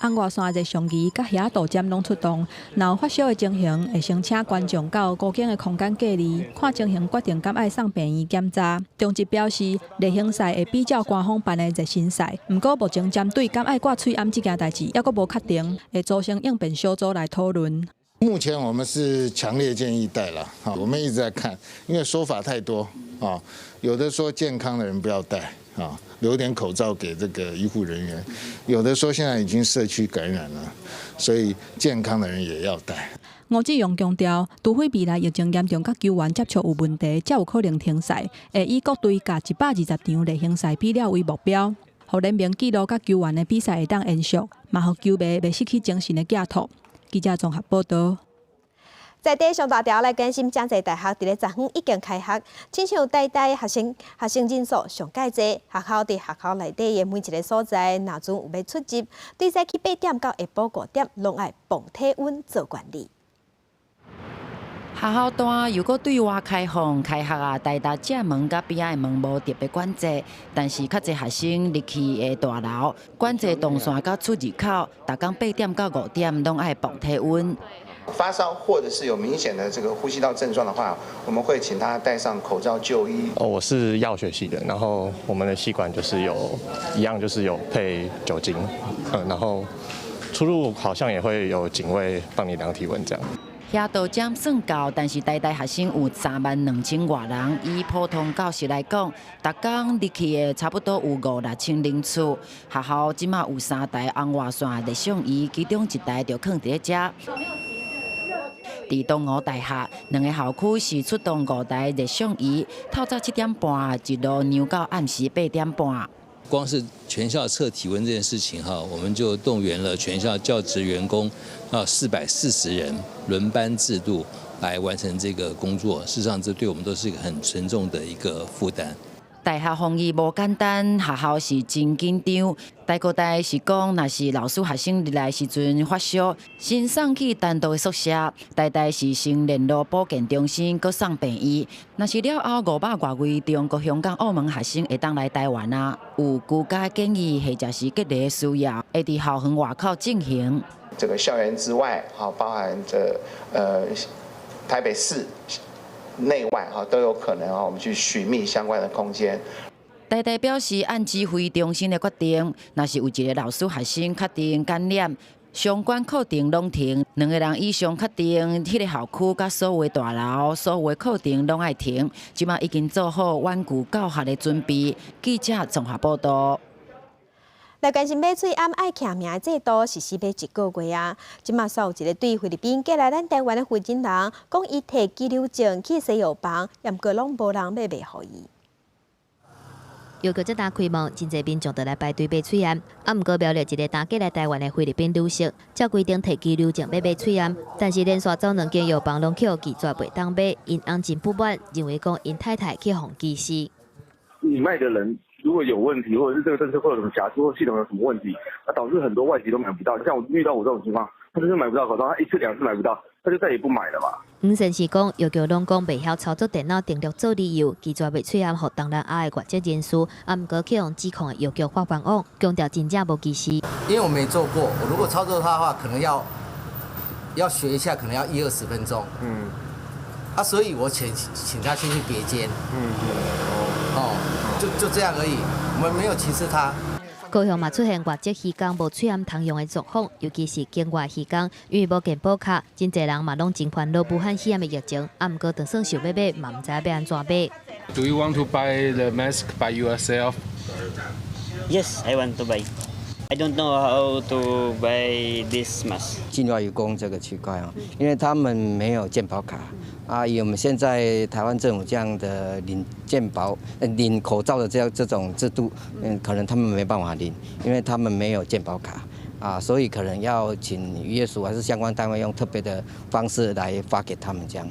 红外线热相机甲遐导针拢出动，若有发烧的情形，会先请观众到固定的空间隔离，看情形决定敢爱送病院检查。中职表示，例行赛会比照官方办的热身赛，不过目前针对敢爱挂喙암这件代志，还阁无确定，会组成应变小组来讨论。目前我们是强烈建议戴了，我们一直在看，因为说法太多啊，有的说健康的人不要戴啊。留点口罩给这个医护人员，有的说现在已经社区感染了，所以健康的人也要戴。吴志勇强调，除非未来疫情严重，甲球员接触有问题，才有可能停赛，会以各队甲120场例行赛比了为目标，互联盟记录甲球员的比赛会当延续，嘛互球迷袂失去精神的寄托。记者综合报道。在地上大条来关心，政治大学伫咧昨昏已经开学，亲像台大学生人数上介济，学校伫学校内底的每一个所在，若阵有要出入，对早起8点到下晡5点，拢爱磅体温做管理。学校端如果对外开放，开学啊，台大正门甲边仔的门无特别管制，但是较侪学生入去的大楼，管制动线到出入口，逐工8点到5点拢爱磅体温。发烧或者是有明显的这个呼吸道症状的话，我们会请他戴上口罩就医。我是药学系的，然后我们的系管就是一样就是有配酒精，然后出入好像也会有警卫帮你量体温这样。遐道针算高，但是台大学生有32000多人。以普通教室来讲，逐工入去的差不多有5-6千人次。学校即马有3台红外线热像仪，其中1台就放伫咧遮。伫东吴大学，2个校区是出动5台热像仪，透早7点半一路牛到暗时8点半。光是全校测体温这件事情哈，我们就动员了全校教职员工440人轮班制度来完成这个工作。事实上，这对我们都是一个很沉重的一个负担。大学防疫无简单，学校是真紧张。台高大是讲，若是老师学生入来时阵发烧，先送去单独的宿舍；台大是先联络保健中心，搁送病院。若是了后500多位中国香港、澳门学生会当来台湾啊，有居家建议或者是隔离的需要，会伫校园外口进行。这个校园之外，包含着台北市内外都有可能我们去寻觅相关的空间。台大表示，按指挥中心的决定，若是有一个老师学生确定感染，相关课程拢停；2个人以上确定，迄个校区甲所有的大楼、所有的课程拢爱停。即马已经做好稳固教学的准备。记者综合报道。来关心买喙암爱徛名的制度实施要1个月啊！即马煞有一个对菲律宾寄来咱台湾的非洲人，讲伊摕居留证去西药房，也毋过拢无人要卖互伊。又搁这大开幕，真侪民众都来排队买喙암，毋过苗栗一个打寄来台湾的菲律宾女性，照规定摕居留证要买喙암，但是连续走2间药房拢去互拒绝袂当买，因翁真不满，认为讲因太太去互歧视。你卖的人如果有问题，或者是这个政策会有什么瑕疵，或系统有什么问题，那导致很多外籍都买不到。像我遇到我这种情况，他就是买不到口罩，他1次2次买不到，他就再也不买了嘛。黄先生讲，药局拢讲袂晓操作电脑登录做理由，拒绝卖喙암互当然阿的外籍人士，毋过去用指控的药局发办网，强调真正无歧视。因为我没做过，我如果操作它的话，可能要学一下，可能要20-20分钟。所以我请他先去别间。就这样而已，我们没有歧视他。高雄嘛出现外籍渔工无喙암通用的状况，尤其是境外渔工，因为无健保卡，真侪人嘛拢真烦恼武汉肺炎的疫情，毋过就算想要买，嘛毋知要安怎买。Do you want to buy the mask by yourself? Yes, I want to buy. I don't know how to buy this mask。境外移工这个区块啊，因为他们没有健保卡啊，以我们现在台湾政府这样的领口罩的这种制度，可能他们没办法领，因为他们没有健保卡啊，所以可能要请渔业署还是相关单位用特别的方式来发给他们这样。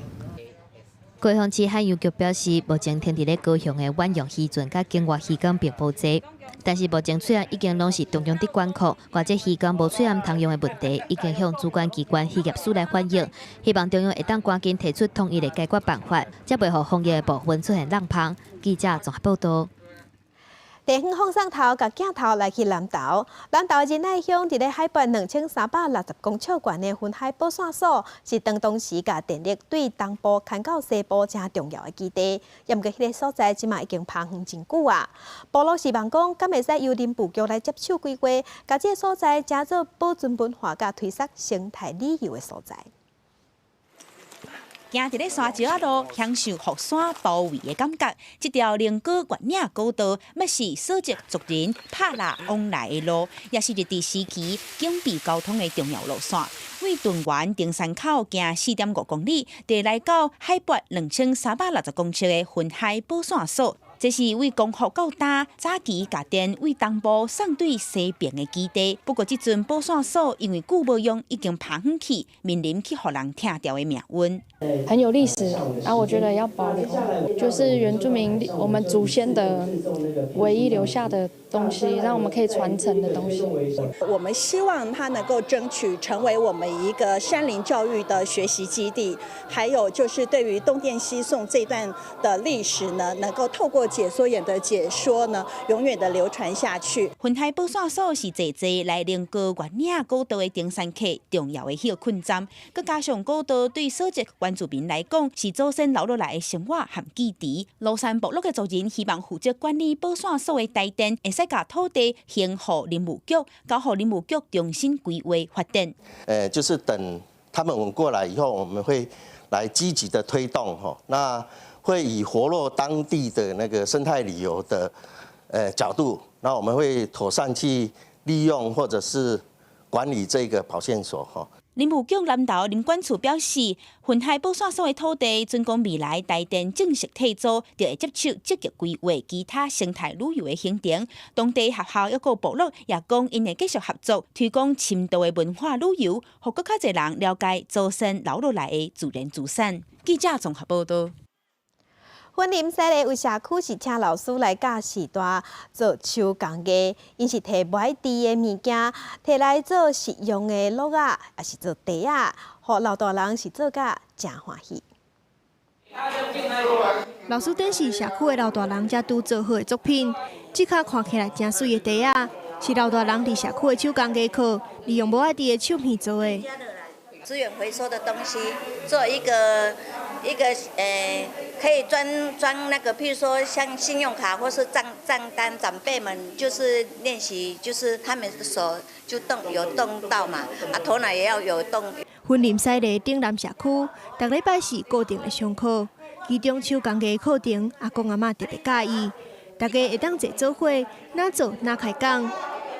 高雄市海洋局表示，目前天伫咧高雄的远洋渔船甲境外渔港并无多，但是目前虽然已经拢是中央的管控，或者渔港无水岸通用的问题，已经向主管机关渔业署来反映，希望中央会当赶紧提出统一的解决办法，才袂互防疫的部分出现浪芳。记者综合报道。地方放送头甲镜头来去南投，南投仁爱乡伫咧海拔2360公尺悬的云海保线所，是当时甲电力对东部牵到西部正重要的基地。毋过，迄个所在即马已经荒废真久啊。部落希望讲，敢会使由林部局来接手规划，甲这个所在加做保存文化甲推广生态旅游的所在。行伫咧山石路，享受福山包围的感觉。这条灵高原岭古道，要是所籍族人拍拉往来的路，也是日治时期警备交通的重要路线。为屯园登山口行4.5公里，就来到海拔2360公尺的云海保线所。这是为光复到大早期家电为东部送对西边的基地，不过这阵保线所因为久无用，已经爬远去，面临去互人听掉的命运。很有历史，然后我觉得要保留，就是原住民我们祖先的唯一留下的东西，让我们可以传承的东西。我们希望它能够争取成为我们一个山林教育的学习基地，还有就是对于东电西送这段的历史呢，能够透过解说员的解说呢，永远的流传下去。云海保线所是济来灵高原岭古道的登山客重要的休困站，佮加上古道对所籍原住民来讲是祖先留落来的生活和记忆。罗山部落的族人希望负责管理保线所的台电，会使把土地还予林务局，交予林务局重新规划发展。就是等他们稳过来以后，我们会来积极的推动那会以活络当地的那个生态旅游的角度，那我们会妥善去利用或者是管理这个保线所林务局南投林管处表示，云海保线所的土地，准讲未来台电正式退租，就会接手积极规划其他生态旅游的行程。当地学校抑个部落也讲，因会继续合作，推广深度的文化旅游，互更较侪人了解祖先留落来的自然资产。记者综合报道。云林西里有社区是请老师来教时代做手工艺，因是摕不爱滴的物件，摕来做实用的鹿仔，也是做茶仔，互老大人是做甲真欢喜。老师展示社区的老大人才拄做好的作品，即刻看起来真水的茶仔，是老大人伫社区的手工艺课，利用无爱滴的手片做的。资源回收的东西，做一个可以装那个，譬如说像信用卡或是账单，长辈们就是练习，就是他们的手就有动到嘛，头脑也要有动。云林西里顶南社区，逐礼拜四固定的上课，其中手工艺课程，阿公阿嬷特别介意，大家会当坐做伙，哪做哪开讲。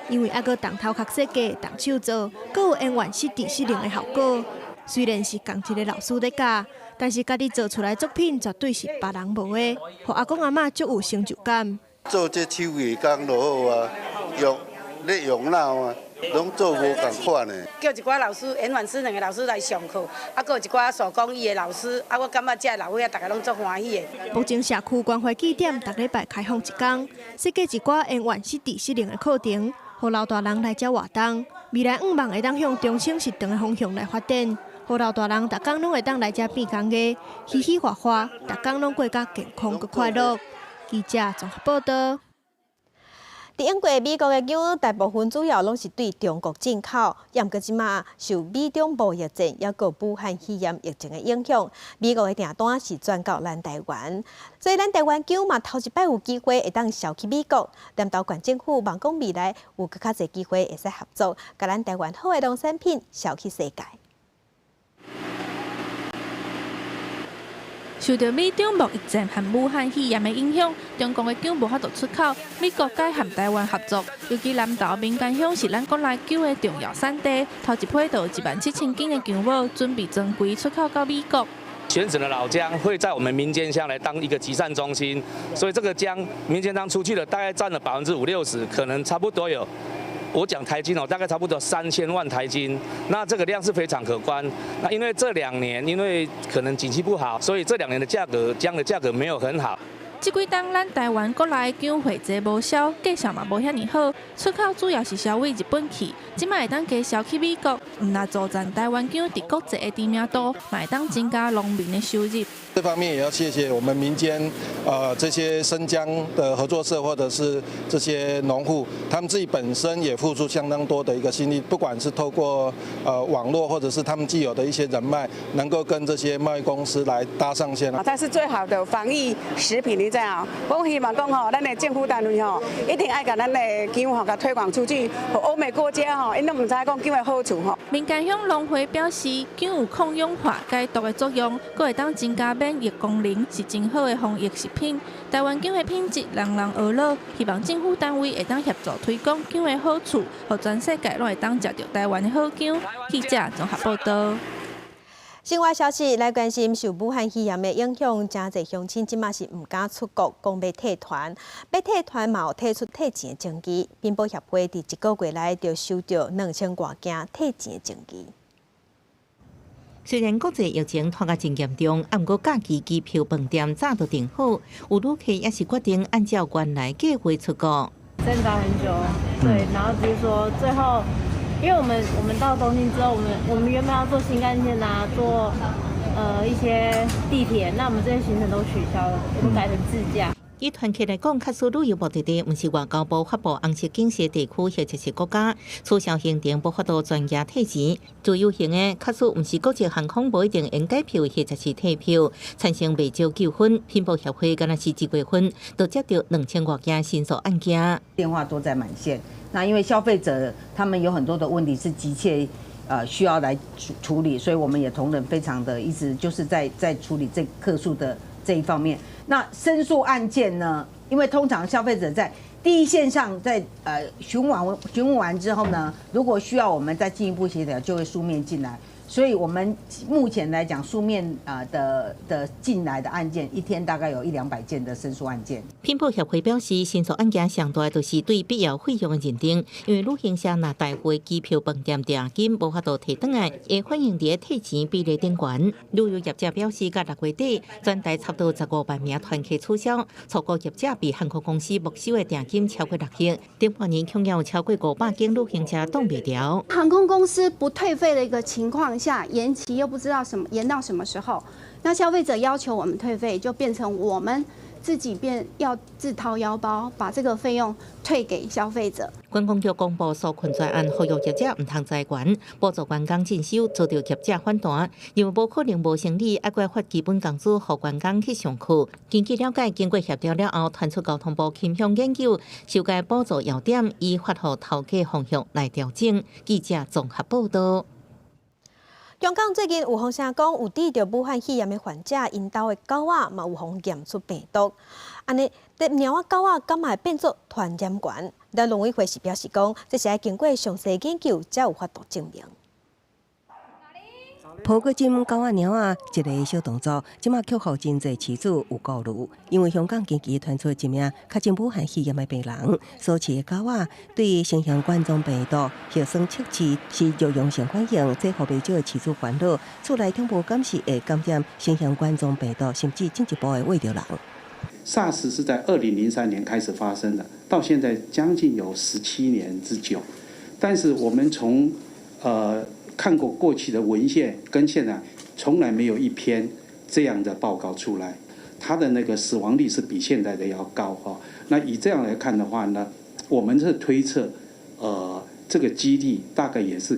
因为还阁动头壳设计、动手做，阁有永远失地失灵的效果。虽然是共一个老师在教，但是家己做出来作品绝对是别人无的，互阿公阿嬷足有成就感。做这手艺工就好啊，用脑啊，拢做无共款的。叫一寡老师，演完师两个老师来上课，阁有一寡手工艺的老师，我感觉这老伙仔大家拢足欢喜的。目前社区关怀据点逐礼拜开放一天，设计一寡永远失地失灵的课程。互老大人来遮活动，未来望会当向中性适当的方向来发展。互老大人逐工拢会当来遮变工艺，嘻嘻哈哈，逐工拢过甲健康佮快乐。记者综合报道。伫英国、美国的牛大部分主要拢是对中国进口，也毋过即马受美中贸易战也个武汉肺炎疫情的影响，美国的订单是转到咱台湾，所以咱台湾牛嘛头一摆有机会会当销去美国。南投县政府望讲未来有更较侪机会会使合作，甲咱台湾好的农产品销去世界。受到美中贸易战和武汉肺炎的影响，中国的姜无法度出口，美国该和台湾合作，尤其南投民间乡是咱国内姜的重要产地，头一批就17000斤的姜母，准备全规出口到美国。选址的老姜会在我们民间乡来当一个集散中心，所以这个姜民间乡出去的大概占了50%-60%，可能差不多有。我讲台斤大概差不多3000万台斤，那这个量是非常可观。那因为这2年，因为可能景气不好，所以这2年的姜的价格没有很好。这几档咱台湾国内姜货济无销，价钱嘛无遐尼好，出口主要是销往日本去，即卖会当加销去美国，唔但助长台湾姜伫国际的知名度，嘛会当增加农民的收入。这方面也要谢谢我们民间这些生姜的合作社或者是这些农户，他们自己本身也付出相当多的一个心力，不管是透过网络或者是他们既有的一些人脉，能够跟这些贸易公司来搭上线。它是最好的防疫食品，你知道？我希望讲吼，咱的政府单位吼，一定爱把咱的姜吼，甲推广出去，和欧美国家吼，因都唔知讲姜的好处吼。民间乡农会表示，姜有抗氧化、解毒的作用，佫会当增加免疫功能，是真好的防疫食品。台湾姜的品质人人学乐，希望政府单位会当协助推广姜的好处，和全世界拢会当食到台湾的好姜。记者综合报道。另外消息来关心，受武汉肺炎的影响，真侪乡亲即马是唔敢出国，讲要退团。要退团嘛有提出退钱的证据。编报协会伫1个月内就收到2000多件退钱的证据。虽然国际疫情拖甲真严重，毋过假期机票、饭店早就订好，有旅客也是决定按照原来计划出国。挣扎很久，对，然后只是说最后。因为我们到东京之后，我们原本要坐新干线啊，坐一些地铁，那我们这些行程都取消了，我们改成自驾。以团客来讲，确实旅游目的地毋是外交部发布红色警示地区或者是国家，促销行程无法度专业退钱。自由行的确实毋是国际航空无一定应改票或者是退票，产生未少纠纷。编报协会敢若是1月份就接到2000多件申诉案件，电话都在满线。那因为消费者他们有很多的问题是急切需要来处理，所以我们也同仁非常的一直就是在处理这客诉的这一方面。那申诉案件呢，因为通常消费者在第一线上在询问完之后呢，如果需要我们再进一步协调，就会书面进来。所以我们目前来讲，书面的进来的案件，一天大概有100-200件的申诉案件。编报协会表示，申诉案件上大就是对必要费用的认定，因为旅行社若大回机票、饭店定金无法度提转来，会反映伫退钱比例顶悬。旅游业者表示，到6月底，全台差不多15万名团客取消，出国业者被航空公司没收的定金超过6亿，顶半年恐有超过500间旅行社挡袂牢。航空公司不退费的一个情况下，延期又不知道延到什么时候，那消费者要求我们退费，就变成我们自己要自掏腰包，把这个费用退给消费者。观光局公布纾困专案，呼吁业者唔通裁员，补助员工进修，遭到业者反弹，因为无可能无生理，还该发基本工资，互员工去上课。根据了解，经过协调了后，传出交通部倾向研究，修改补助要点，以发予头家方向来调整。记者综合报道。中港最近有风声讲，有治疗武汉肺炎的患者，因兜的狗仔嘛有互验出病毒。安尼，猫仔狗仔敢会变作传染源？咱农委会是表示讲，这是要经过详细研究才有法度证明。抱过针狗仔猫仔一个小动作，即马却互真侪饲主有顾虑，因为香港近期传出一名确诊武汉肺炎的病人，所饲的狗仔对新型冠状病毒核酸测试是有阳性反应，这互袂少的饲主烦恼。厝内恐无敢是会感染新型冠状病毒，甚至进一步会喂着人。SARS 是在2003年开始发生的，到现在将近有17年之久。但是我们从看过过去的文献，跟现在从来没有一篇这样的报告出来，它的那个死亡率是比现在的要高哈。那以这样来看的话呢，我们是推测，这个几率大概也是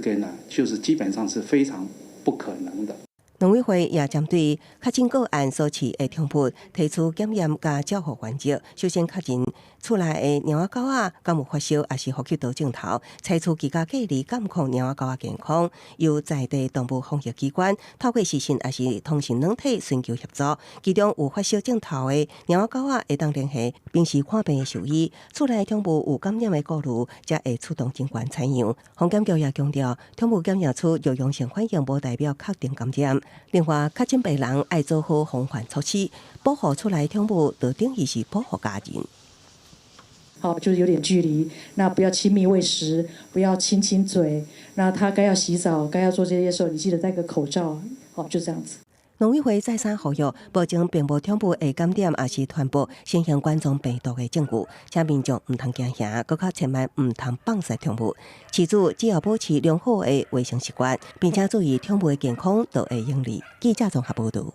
就是基本上是非常不可能的。农委会也针对确诊个案所饲的宠物提出检验加照护原则，首先确认厝内的猫仔狗仔敢有发烧，还是呼吸道症头，采取居家隔离，监控猫仔狗仔健康。由在地动物防疫机关透过视讯还是通讯软体寻求协助，其中有发烧症头的猫仔狗仔会当联系平时看病的兽医，厝内宠物有感染的顾虑，才会出动警官采样。防检局也强调，宠物检验出有阳性反应，无代表确定感染。另外，确诊病人爱做好防范措施，保护厝内宠物，就等于是保护家人。好，就是有点距离，那不要亲密喂食，不要亲嘴，那他该要洗澡，该要做这些时候，你记得戴个口罩，好，就这样子。农委会再三呼吁，保证并无宠物会感染，也是传播新型冠状病毒的证据，请民众唔通惊吓，更加千万唔通放杀宠物。饲主只要保持良好的卫生习惯，并且注意宠物的健康，就会用利。记者综合报道。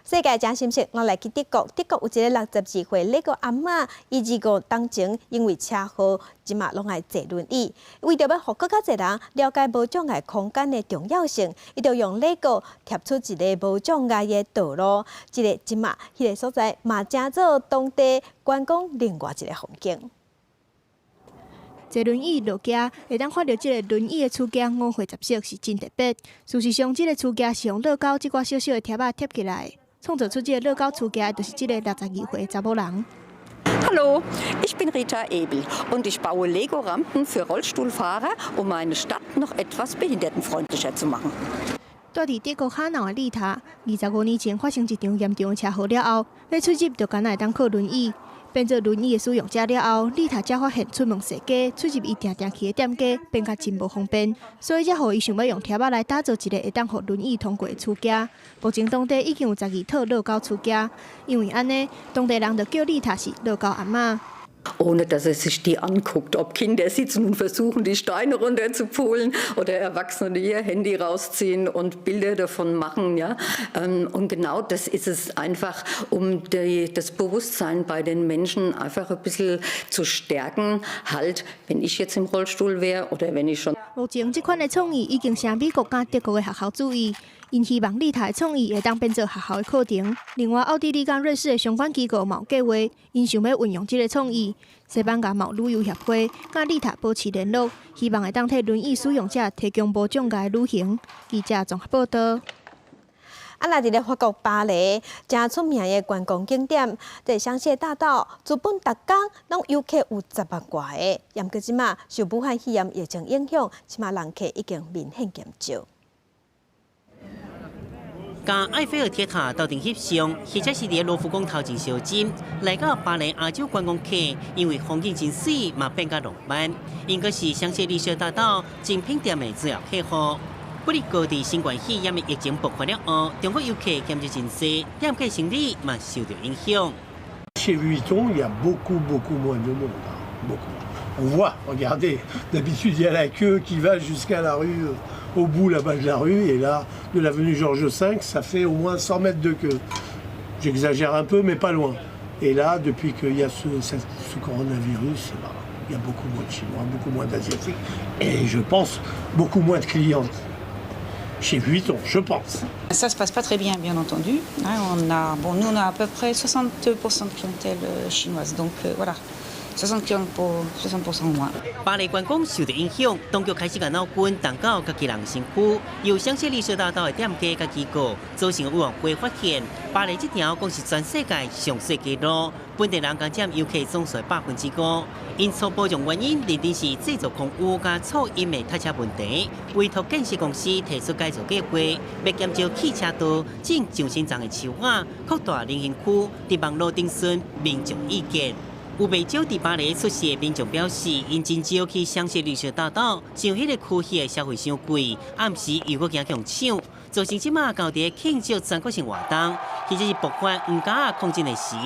世界真心事，我来去德国。德国有一个62岁那个阿嬷，伊2个月前因为车祸，即马拢爱坐轮椅。为着要互更加侪人了解无障碍空间的重要性，伊就用那个贴出一个无障碍的道路。即马迄个所在嘛，正做当地观光另外一个风景。坐轮椅落街，会当看到即个轮椅的厝架5岁10色是真特别。事实上，即个厝架是用乐高即寡小小的贴仔贴起来。创造出这个乐高厝架，就是这个62岁的查某人。Hallo, ich bin Rita Ebel und ich baue Lego-Rampen für Rollstuhlfahrer, um meine Stadt noch etwas behindertenfreundlicher zu machen. 住伫德国哈瑙的丽塔，25年前发生一场严重的车祸了后，要出入就敢若会当靠轮椅。变做轮椅的使用者了后，丽塔才发现出门踅街、出入伊定去的店家变甲真无方便，所以才互伊想要用贴仔来打造一个会当互轮椅通过的厝架。目前当地已经有12套乐高厝架，因为安尼，当地人就叫丽塔是乐高阿嬷。Ohne dass er sich die anguckt, ob Kinder sitzen und versuchen, die Steine runterzupulen oder Erwachsene ihr Handy rausziehen und Bilder davon machen. Ja? Und genau das ist es einfach, um das Bewusstsein bei den Menschen einfach ein bisschen zu stärken. Halt, wenn ich jetzt im Rollstuhl wäre oder wenn ich schon... 目前这款的创意已经向美国甲德国的学校注意。因希望丽塔的创意会当变做学校的课程。另外，奥地利甲瑞士的相关机构嘛有计划，因想要运用这个创意。西班牙嘛有旅游协会甲丽塔保持联络，希望会当替轮椅使用者提供无障碍旅行。记者综合报道。来伫咧法国巴黎，真出名的观光景点，即香榭大道，基本逐工拢游客有10万外个。严过即马受武汉肺炎疫情影响，即马人客已经明显减少。甲埃菲尔铁塔斗阵翕相，或者是伫罗浮宫头前小站，来到巴黎亚洲观光客，因为风景真水，嘛变甲浪漫。应该是香榭丽舍大道精品店的主要客户。不哩高地新冠肺炎的疫情爆发了后，中国游客减少真多，店客生意嘛受到影响。Chez Vuitton, il y a beaucoup moins de monde, beaucoup. On voit, regardez, d'habitude il y a la queue qui va jusqu'à la rue, au bout là-bas de la rue, et là, de l'avenue Georges V, ça fait au moins 100 mètres de queue. J'exagère un peu, mais pas loin. Et là, depuis qu'il y a ce coronavirus, il y a beaucoup moins de Chinois, beaucoup moins d'Asiatiques, et je pense beaucoup moins de clients. Chez Vuitton, je pense. Ça se passe pas très bien, bien entendu. Nous on a à peu près 62% de clientèle chinoise, donc voilà. 60% moins。巴黎观光受到影响，当局开始甲闹军动到家己人身躯，由香榭丽舍大道的店家甲机构组成委员会发现，巴黎这条共是全世界上细街路，本地人共占游客总数5%。因初步上原因认定是制造空污加噪音的塞车问题，委托建设公司提出改造计划，要减少汽车道正上新站的树瓦，扩大人行区，伫网络顶询民众意见。有不少伫巴黎出席的民众表示，因真少去香榭丽舍大道，像迄个区域的消费伤贵，暗时又搁惊强抢，造成即马到伫庆祝全国性活动，或者是爆发唔敢抗争的时，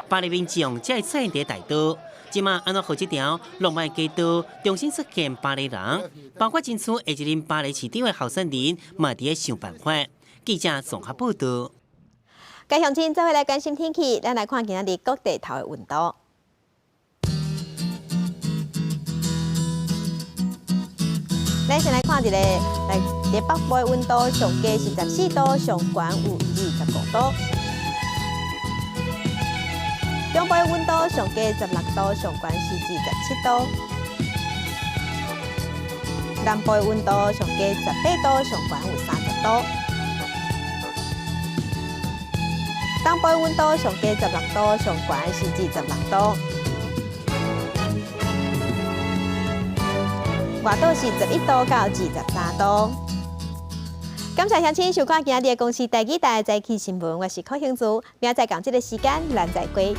巴黎民众才会出现伫大道。即马安怎好这条浪漫街道重新出现巴黎人，包括争取下一任巴黎市长的候选人，嘛伫咧想办法。记者综合报道。该乡亲，再回来关心天气，咱来看今仔日各地头的温度。咱先来看一个，伫北部的温度上低是14度，上悬有25度。中部的温度上低16度，上悬是27度。南部的温度上低18度，上悬有30度。东部的温度上低16度，上悬是26度。外岛是11度到23度。感谢乡亲收看今日的公视第几台早起新闻，我是柯兴祖，明仔载同这个时间咱再会。